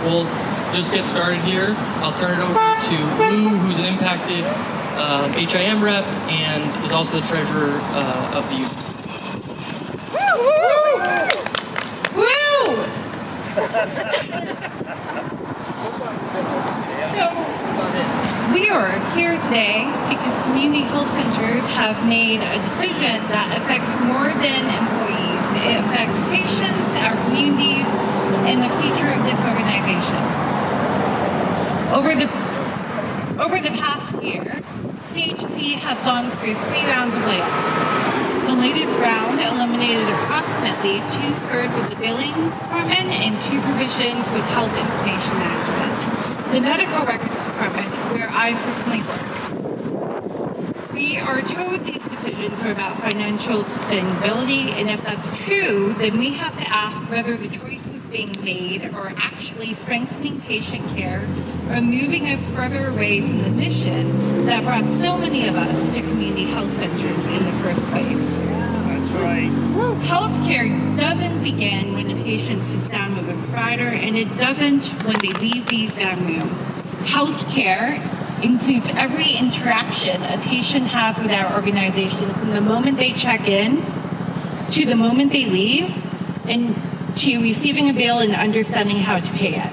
we'll just get started here. I'll turn it over to Lou, who's an impacted HIM rep and is also the treasurer of the union. Woo! So, we are here today because community health centers have made a decision that affects more than employees. It affects patients, our communities, and the future of this organization. Over the past year, CHC has gone through 3 rounds of layoffs. The latest round eliminated approximately 2/3 of the billing department and 2 positions with health information management. The medical records department, where I personally work. We are told these decisions are about financial sustainability, and if that's true, then we have to ask whether the choices being made are actually strengthening patient care or moving us further away from the mission that brought so many of us to community health centers in the first place. That's right. Healthcare doesn't begin when a patient sits down with a provider, and it doesn't when they leave the exam room. Healthcare includes every interaction a patient has with our organization, from the moment they check in to the moment they leave, and to receiving a bill and understanding how to pay it.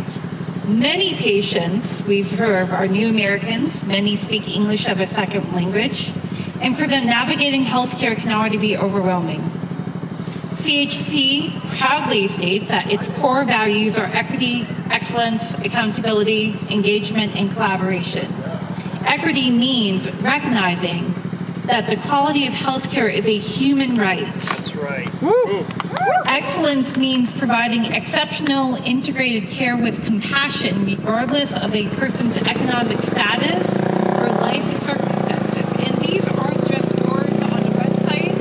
Many patients we serve are new Americans. Many speak English as a second language, and for them, navigating healthcare can already be overwhelming. CHC proudly states that its core values are equity, excellence, accountability, engagement, and collaboration. Equity means recognizing that the quality of healthcare is a human right. That's right. Woo. Excellence means providing exceptional integrated care with compassion regardless of a person's economic status or life circumstances. And these aren't just words on a website.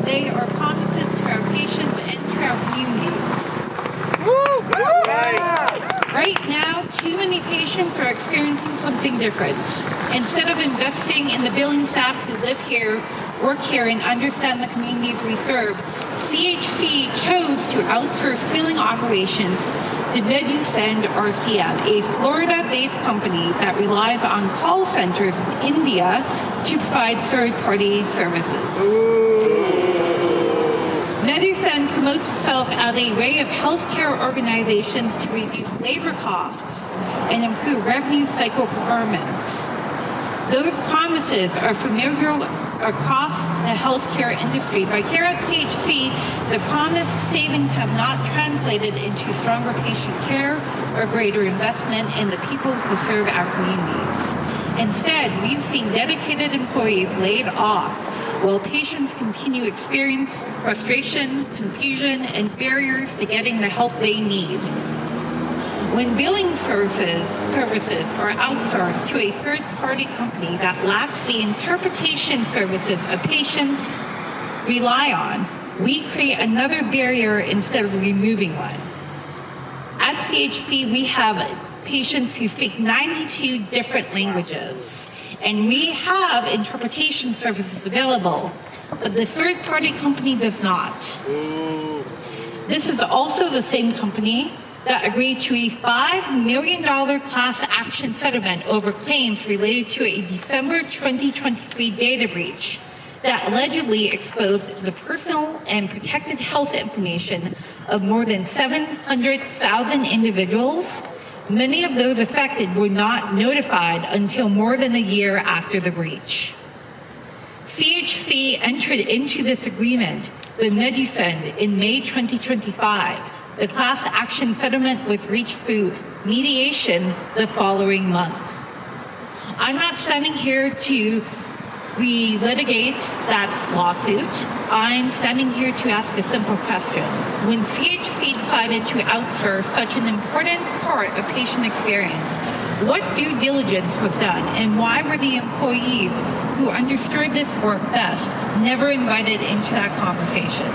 They are promises to our patients and to our communities. Woo! That's right. Right now, too many patients are experiencing something different. Instead of investing in the billing staff who live here, work here, and understand the communities we serve, CHC chose to outsource billing operations to MedUsend RCM, a Florida-based company that relies on call centers in India to provide third-party services. MedUsend promotes itself as a way of healthcare organizations to reduce labor costs and improve revenue cycle performance. Those promises are familiar across the healthcare industry, but here at CHC, the promised savings have not translated into stronger patient care or greater investment in the people who serve our communities. Instead, we've seen dedicated employees laid off while patients continue to experience frustration, confusion, and barriers to getting the help they need. When billing services are outsourced to a third-party company that lacks the interpretation services of patients rely on, we create another barrier instead of removing one. At CHC, we have patients who speak 92 different languages, and we have interpretation services available, but the third-party company does not. This is also the same company that agreed to a $5 million class action settlement over claims related to a December 2023 data breach that allegedly exposed the personal and protected health information of more than 700,000 individuals. Many of those affected were not notified until more than a year after the breach. CHC entered into this agreement with MedUsend in May 2025. The class action settlement was reached through mediation the following month. I'm not standing here to relitigate that lawsuit. I'm standing here to ask a simple question. When CHC decided to outsource such an important part of patient experience, what due diligence was done, and why were the employees who understood this work best never invited into that conversation?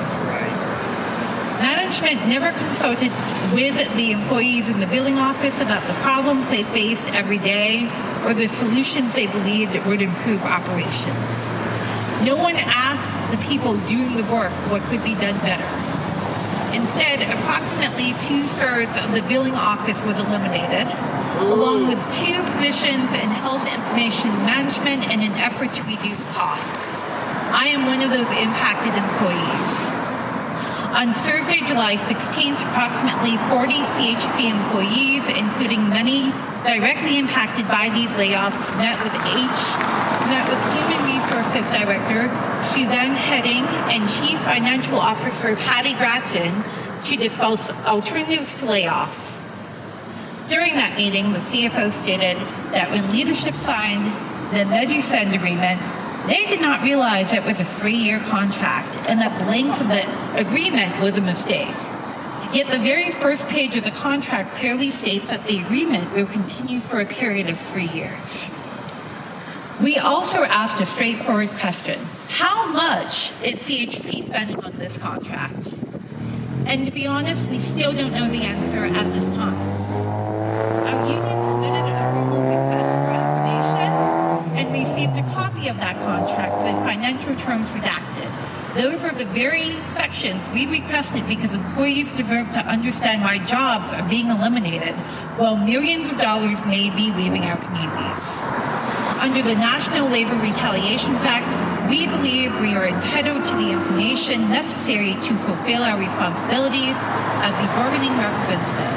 Management never consulted with the employees in the billing office about the problems they faced every day or the solutions they believed would improve operations. No one asked the people doing the work what could be done better. Instead, approximately 2/3 of the billing office was eliminated, along with 2 positions in health information management in an effort to reduce costs. I am one of those impacted employees. On Thursday, July 16th, approximately 40 CHC employees, including many directly impacted by these layoffs, met with Human Resources Director Suzanne Heading and Chief Financial Officer Patty Gratton to discuss alternatives to layoffs. During that meeting, the CFO stated that when leadership signed the MediSend agreement, they did not realize it was a 3-year contract and that the length of the agreement was a mistake. Yet the very first page of the contract clearly states that the agreement will continue for a period of 3 years. We also asked a straightforward question: how much is CHC spending on this contract? And to be honest, we still don't know the answer at this time. Our union submitted a formal request for information and received a copy of that contract with financial terms redacted. Those are the very sections we requested because employees deserve to understand why jobs are being eliminated while millions of dollars may be leaving our communities. Under the National Labor Retaliations Act, we believe we are entitled to the information necessary to fulfill our responsibilities as the bargaining representative.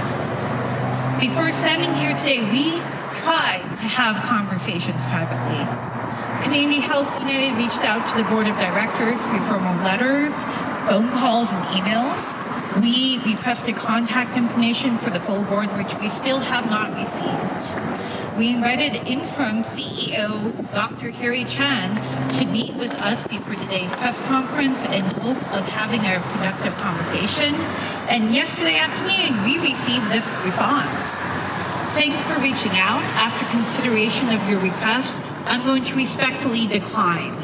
Before standing here today, we tried to have conversations privately. Community Health United reached out to the Board of Directors through formal letters, phone calls, and emails. We requested contact information for the full board, which we still have not received. We invited interim CEO Dr. Harry Chan to meet with us before today's press conference in hope of having a productive conversation. And yesterday afternoon, we received this response. Thanks for reaching out. After consideration of your request, I'm going to respectfully decline.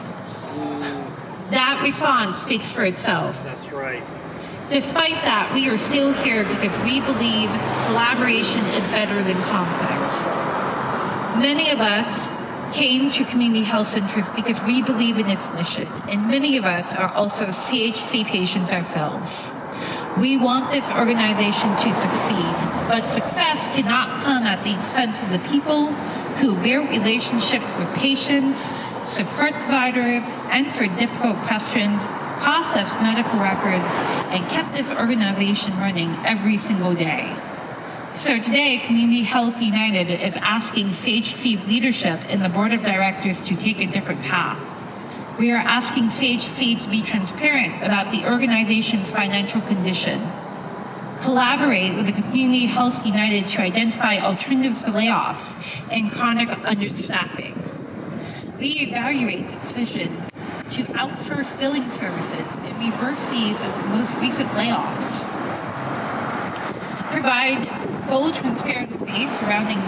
That response speaks for itself. That's right. Despite that, we are still here because we believe collaboration is better than conflict. Many of us came to community health centers because we believe in its mission, and many of us are also CHC patients ourselves. We want this organization to succeed, but success cannot come at the expense of the people who build relationships with patients, support providers, answer difficult questions, process medical records, and kept this organization running every single day. So today, Community Health United is asking CHC's leadership and the Board of Directors to take a different path. We are asking CHC to be transparent about the organization's financial condition, collaborate with the Community Health United to identify alternatives to layoffs and chronic understaffing. Reevaluate the decision to outsource billing services and reverse these most recent layoffs. Provide full transparency surrounding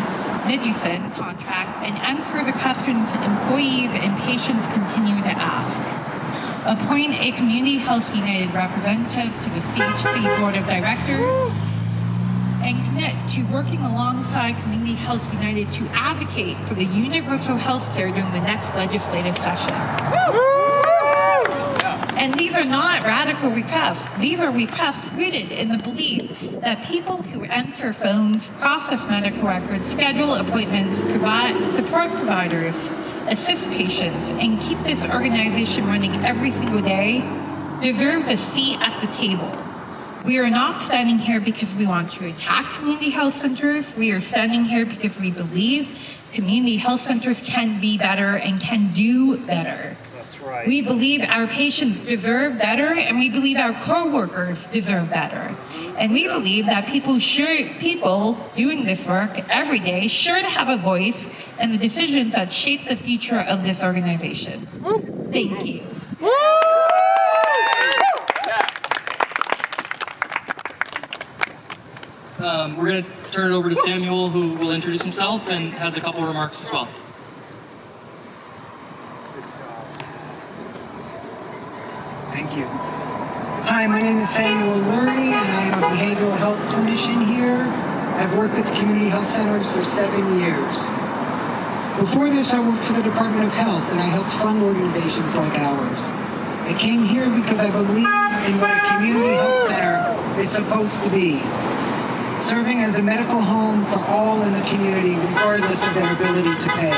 MediSend contract and answer the questions employees and patients continue to ask. Appoint a Community Health United representative to the CHC Board of Directors and commit to working alongside Community Health United to advocate for the universal health care during the next legislative session. And these are not radical requests. These are requests rooted in the belief that people who answer phones, process medical records, schedule appointments, provide support providers, assist patients, and keep this organization running every single day deserve a seat at the table. We are not standing here because we want to attack community health centers. We are standing here because we believe community health centers can be better and can do better. That's right. We believe our patients deserve better, and we believe our co-workers deserve better. And we believe that people doing this work every day should have a voice in the decisions that shape the future of this organization. Thank you. We're going to turn it over to Samuel, who will introduce himself and has a couple remarks as well. Thank you. Hi, my name is Samuel Lurie, and I am a behavioral health clinician here. I've worked at the community health centers for 7 years. Before this, I worked for the Department of Health, and I helped fund organizations like ours. I came here because I believe in what a community health center is supposed to be, serving as a medical home for all in the community, regardless of their ability to pay.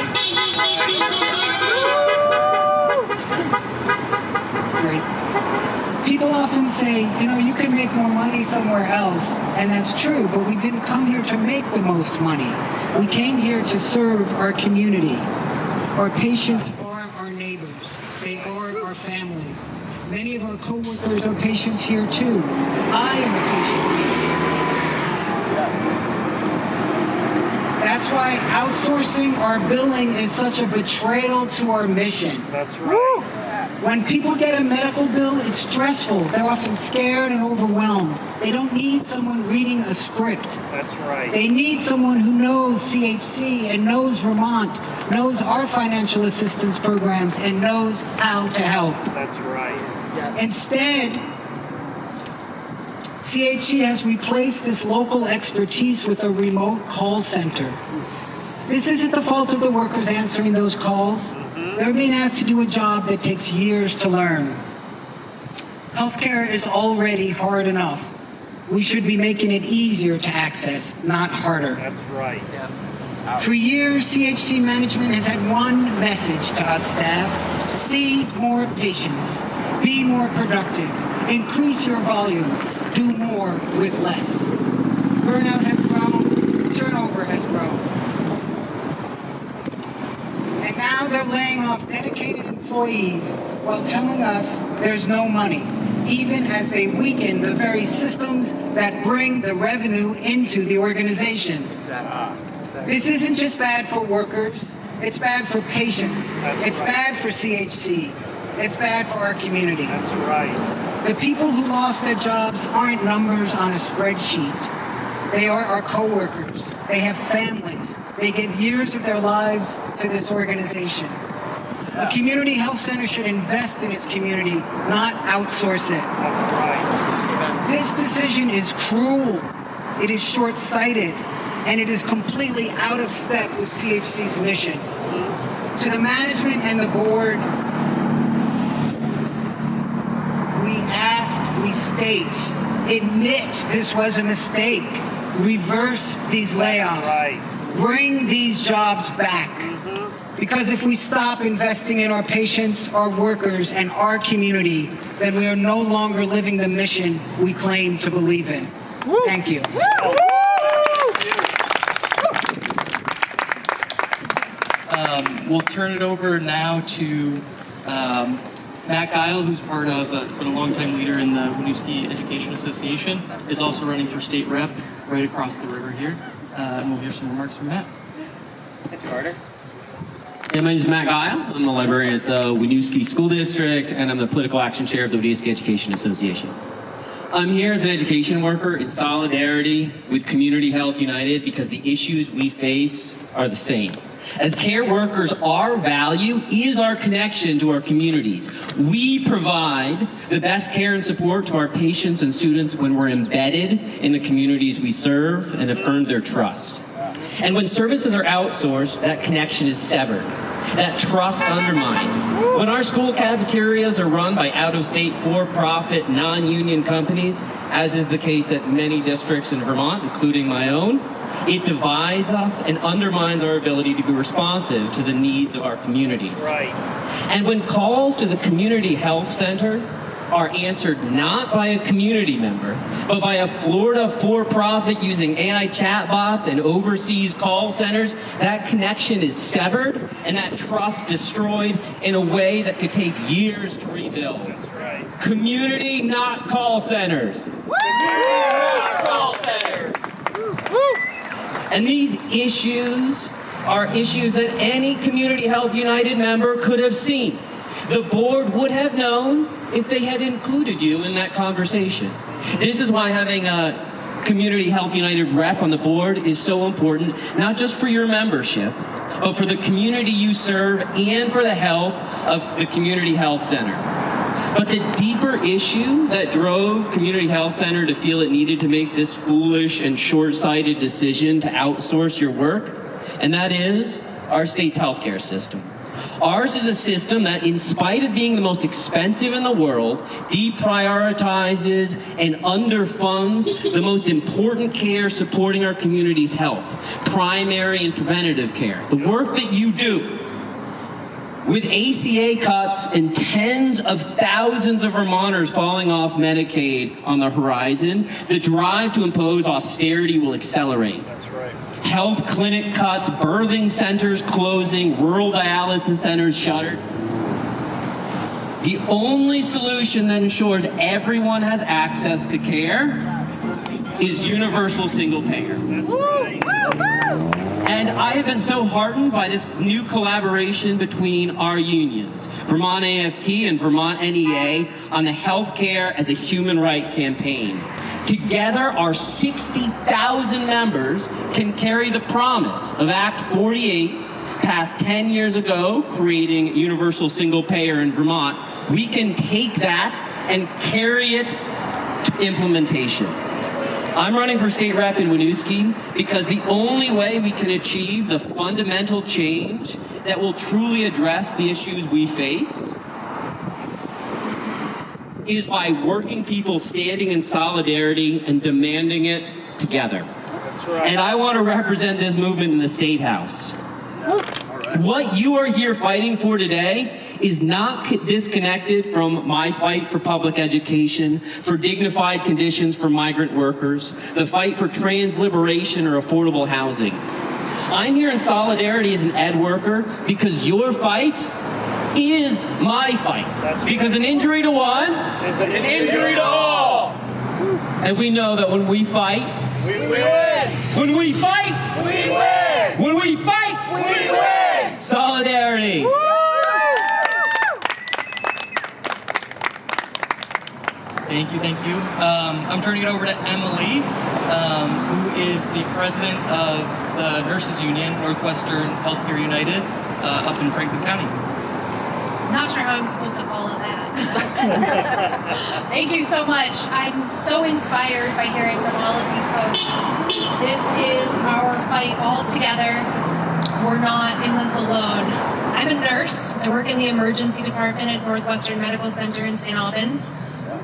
That's great. People often say, you can make more money somewhere else, and that's true, but we didn't come here to make the most money. We came here to serve our community. Our patients are our neighbors. They are our families. Many of our coworkers are patients here too. I am a patient. That's why outsourcing our billing is such a betrayal to our mission. That's right. When people get a medical bill, it's stressful. They're often scared and overwhelmed. They don't need someone reading a script. That's right. They need someone who knows CHC and knows Vermont, knows our financial assistance programs, and knows how to help. That's right. Instead, CHC has replaced this local expertise with a remote call center. This isn't the fault of the workers answering those calls. They're being asked to do a job that takes years to learn. Healthcare is already hard enough. We should be making it easier to access, not harder. That's right. For years, CHC management has had one message to us staff: see more patients, be more productive, increase your volumes, do more with less. Burnout has grown, turnover has grown. And now they're laying off dedicated employees while telling us there's no money, even as they weaken the very systems that bring the revenue into the organization. This isn't just bad for workers, it's bad for patients. It's bad for CHC. It's bad for our community. That's right. The people who lost their jobs aren't numbers on a spreadsheet. They are our coworkers. They have families. They give years of their lives to this organization. A community health center should invest in its community, not outsource it. That's right. This decision is cruel. It is short-sighted, and it is completely out of step with CHC's mission. To the management and the board, we ask, we state, admit this was a mistake. Reverse these layoffs. Right. Bring these jobs back. Because if we stop investing in our patients, our workers, and our community, then we are no longer living the mission we claim to believe in. Thank you. We'll turn it over now to Matt Guile, who's part of, been a longtime leader in the Winooski Education Association, is also running for state rep right across the river here. And we'll hear some remarks from Matt. Thanks, Carter. Yeah, my name is Matt Guile. I'm the librarian at the Winooski School District, and I'm the political action chair of the Winooski Education Association. I'm here as an education worker in solidarity with Community Health United because the issues we face are the same. As care workers, our value is our connection to our communities. We provide the best care and support to our patients and students when we're embedded in the communities we serve and have earned their trust. And when services are outsourced, that connection is severed, that trust undermined. When our school cafeterias are run by out-of-state for-profit non-union companies, as is the case at many districts in Vermont, including my own, it divides us and undermines our ability to be responsive to the needs of our communities. Right. And when calls to the community health center are answered not by a community member, but by a Florida for-profit using AI chatbots and overseas call centers, that connection is severed and that trust destroyed in a way that could take years to rebuild. That's right. Community, not call centers. Community, not call centers. And these issues are issues that any Community Health United member could have seen. The board would have known if they had included you in that conversation. This is why having a Community Health United rep on the board is so important, not just for your membership, but for the community you serve and for the health of the Community Health Center. But the deeper issue that drove Community Health Center to feel it needed to make this foolish and short-sighted decision to outsource your work, and that is our state's healthcare system. Ours is a system that, in spite of being the most expensive in the world, deprioritizes and underfunds the most important care supporting our community's health, primary and preventative care. The work that you do. With ACA cuts and tens of thousands of Vermonters falling off Medicaid on the horizon, the drive to impose austerity will accelerate. That's right. Health clinic cuts, birthing centers closing, rural dialysis centers shuttered. The only solution that ensures everyone has access to care is universal single payer. That's right. And I have been so heartened by this new collaboration between our unions, Vermont AFT and Vermont NEA, on the Healthcare as a Human Right campaign. Together, our 60,000 members can carry the promise of Act 48, passed 10 years ago, creating universal single payer in Vermont. We can take that and carry it to implementation. I'm running for state rep in Winooski because the only way we can achieve the fundamental change that will truly address the issues we face is by working people standing in solidarity and demanding it together. That's right. And I want to represent this movement in the State House. What you are here fighting for today is not disconnected from my fight for public education, for dignified conditions for migrant workers, the fight for trans liberation or affordable housing. I'm here in solidarity as an ed worker because your fight is my fight. That's because right. an injury to one It's is an injury to all. And we know that when we fight, We win. when we fight, We win. when we fight, We win. solidarity. Thank you. I'm turning it over to Emily, who is the president of the Nurses Union, Northwestern Healthcare United, up in Franklin County. Not sure how I'm supposed to follow that. Thank you so much. I'm so inspired by hearing from all of these folks. This is our fight all together. We're not in this alone. I'm a nurse. I work in the emergency department at Northwestern Medical Center in St. Albans.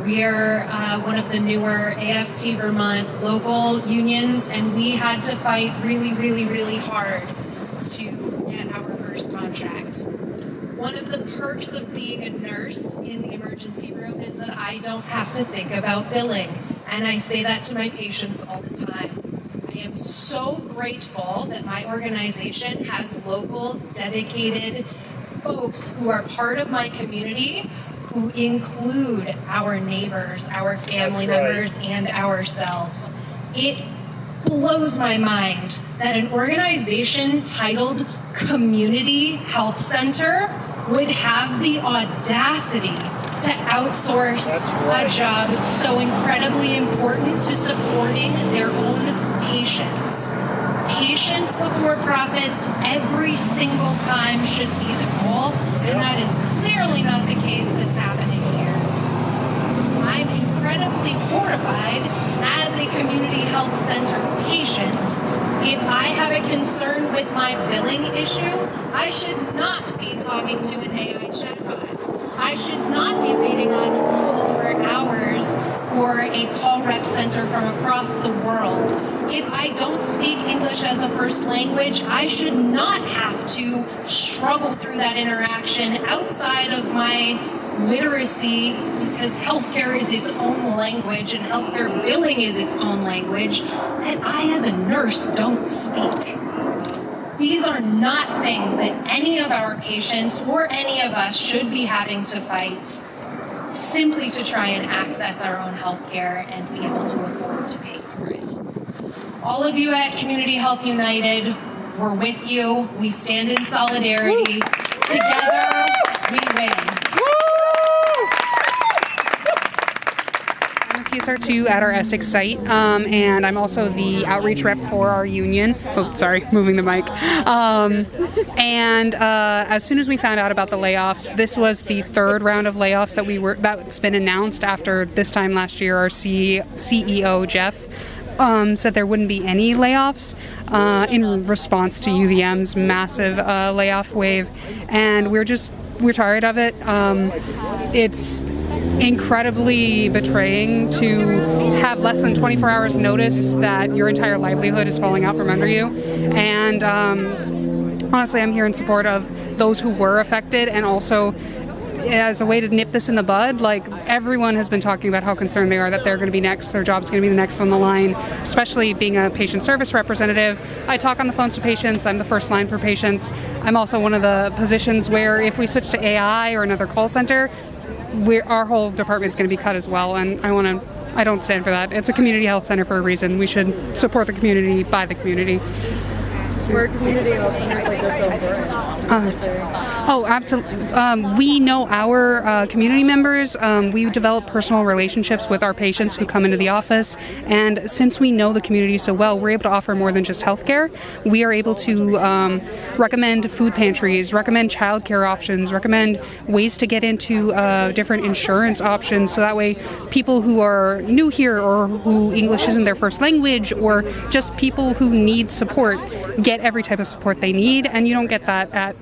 We are one of the newer AFT Vermont local unions, and we had to fight really, really, really hard to get our first contract. One of the perks of being a nurse in the emergency room is that I don't have to think about billing, and I say that to my patients all the time. I am so grateful that my organization has local, dedicated folks who are part of my community, who include our neighbors, our family That's right. members, and ourselves. It blows my mind that an organization titled Community Health Center would have the audacity to outsource That's right. a job so incredibly important to supporting their own patients. Patients before profits every single time should be the goal, and that is clearly not the case that's happening here. I'm incredibly horrified as a community health center patient. If I have a concern with my billing issue, I should not be talking to an AI chatbot. I should not be waiting on hold for hours for a call rep center from across the world. If I don't speak English as a first language, I should not have to struggle through that interaction outside of my literacy, because healthcare is its own language and healthcare billing is its own language, that I as a nurse don't speak. These are not things that any of our patients or any of us should be having to fight simply to try and access our own healthcare and be able to afford to pay for it. All of you at Community Health United, we're with you. We stand in solidarity. Together, we win. I'm a PSR2 at our Essex site, and I'm also the outreach rep for our union. Oh, sorry, moving the mic. And as soon as we found out about the layoffs, this was the third round of layoffs that's been announced after this time last year. Our CEO Jeff said there wouldn't be any layoffs in response to UVM's massive layoff wave, and we're tired of it. It's incredibly betraying to have less than 24 hours notice that your entire livelihood is falling out from under you. And honestly, I'm here in support of those who were affected, and also as a way to nip this in the bud. Like, everyone has been talking about how concerned they are that they're going to be next, their job's going to be the next on the line, especially being a patient service representative. I talk on the phones to patients. I'm the first line for patients. I'm also one of the positions where if we switch to AI or another call center, our whole department's going to be cut as well, and I don't stand for that. It's a community health center for a reason. We should support the community by the community. Were community health centers like this so important? Oh, absolutely. We know our community members. We develop personal relationships with our patients who come into the office. And since we know the community so well, we're able to offer more than just healthcare. We are able to recommend food pantries, recommend childcare options, recommend ways to get into different insurance options. So that way people who are new here or who English isn't their first language, or just people who need support, get every type of support they need, and you don't get that at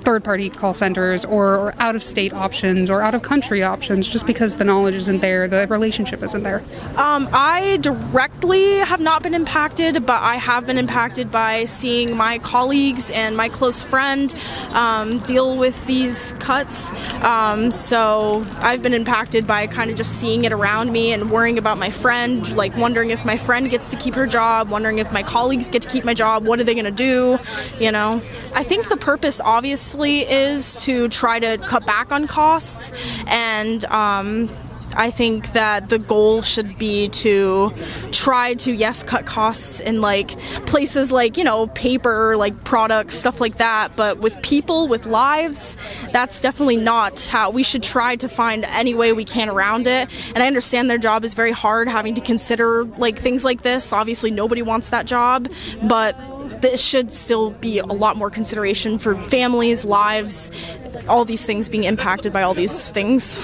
third-party call centers or out-of-state options or out-of-country options, just because the knowledge isn't there, the relationship isn't there. I directly have not been impacted, but I have been impacted by seeing my colleagues and my close friend deal with these cuts. So I've been impacted by kind of just seeing it around me and worrying about my friend, like wondering if my friend gets to keep her job, wondering if my colleagues get to keep my job, what are they going to do, you know? I think the purpose obviously is to try to cut back on costs, and I think that the goal should be to try to, yes, cut costs in like places like, you know, paper, like products, stuff like that, but with people, with lives, that's definitely not how we should try to find any way we can around it. And I understand their job is very hard, having to consider like things like this. Obviously nobody wants that job, but this should still be a lot more consideration for families, lives, all these things being impacted by all these things.